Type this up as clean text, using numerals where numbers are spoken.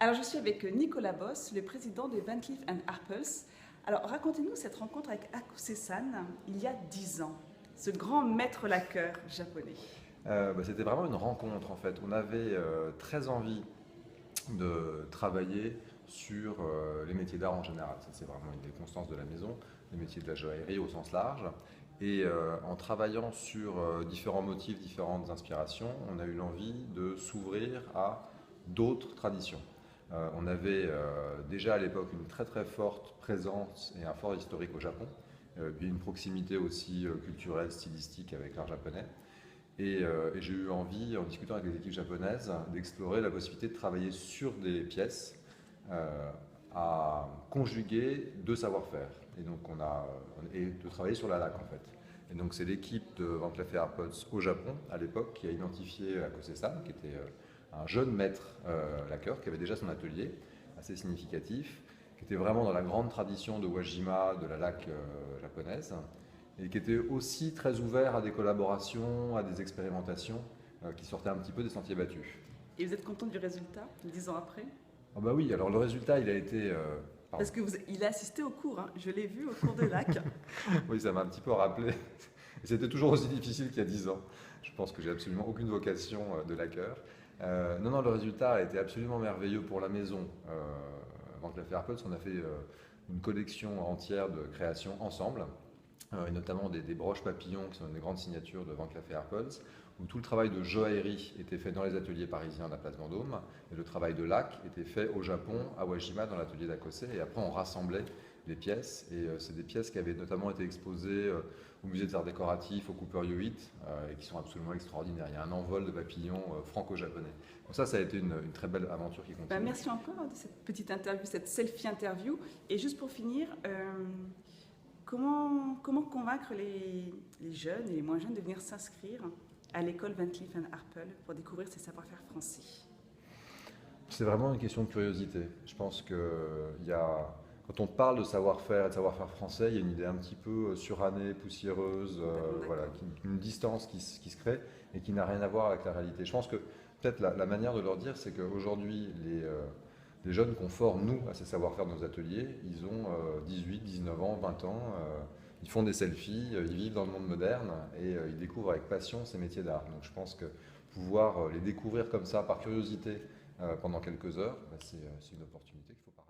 Alors, je suis avec Nicolas Boss, le président de Van Cleef & Arpels. Alors, racontez-nous cette rencontre avec Akuse-san il y a 10 ans, ce grand maître lacqueur japonais. C'était vraiment une rencontre en fait. On avait très envie de travailler sur les métiers d'art en général. Ça, c'est vraiment une des constances de la maison, les métiers de la joaillerie au sens large. Et en travaillant sur différents motifs, différentes inspirations, on a eu l'envie de s'ouvrir à d'autres traditions. On avait déjà à l'époque une très très forte présence et un fort historique au Japon, puis une proximité aussi culturelle, stylistique avec l'art japonais. Et j'ai eu envie, en discutant avec les équipes japonaises, d'explorer la possibilité de travailler sur des pièces à conjuguer deux savoir-faire. Et donc et de travailler sur la laque en fait. Et donc c'est l'équipe de Van Cleef & Arpels au Japon à l'époque qui a identifié Akose-san, qui était un jeune maître lacqueur, qui avait déjà son atelier assez significatif, qui était vraiment dans la grande tradition de Wajima, de la laque japonaise, et qui était aussi très ouvert à des collaborations, à des expérimentations qui sortaient un petit peu des sentiers battus. Et vous êtes content du résultat, 10 ans après? Ah bah oui, alors le résultat, il a été... Parce que il a assisté au cours, hein. Je l'ai vu au cours de lac. Oui, ça m'a un petit peu rappelé. Et c'était toujours aussi difficile qu'il y a 10 ans. Je pense que j'ai absolument aucune vocation de lacqueur. Non, le résultat a été absolument merveilleux pour la maison. Van Cleef & Arpels, on a fait une collection entière de créations ensemble. Et notamment des broches papillons qui sont une des grandes signatures de Van Cleef & Arpels, où tout le travail de joaillerie était fait dans les ateliers parisiens de la place Vendôme, et le travail de laque était fait au Japon, à Wajima, dans l'atelier d'Akose, et après on rassemblait les pièces, et c'est des pièces qui avaient notamment été exposées au musée des arts décoratifs, au Cooper Hewitt, et qui sont absolument extraordinaires. Il y a un envol de papillons franco-japonais. Donc ça a été une très belle aventure qui continue. Merci encore de cette petite interview, cette selfie interview. Et juste pour finir, comment convaincre les jeunes et les moins jeunes de venir s'inscrire à l'école Van Cleef & Arpels pour découvrir ces savoir-faire français? C'est vraiment une question de curiosité. Je pense que quand on parle de savoir-faire et de savoir-faire français, il y a une idée un petit peu surannée, poussiéreuse, voilà, une distance qui se crée et qui n'a rien à voir avec la réalité. Je pense que peut-être la manière de leur dire, c'est qu'aujourd'hui, les jeunes qu'on forme, nous, à ces savoir-faire de nos ateliers, ils ont 18, 19 ans, 20 ans, ils font des selfies, ils vivent dans le monde moderne et ils découvrent avec passion ces métiers d'art. Donc je pense que pouvoir les découvrir comme ça, par curiosité, pendant quelques heures, c'est une opportunité qu'il faut partager.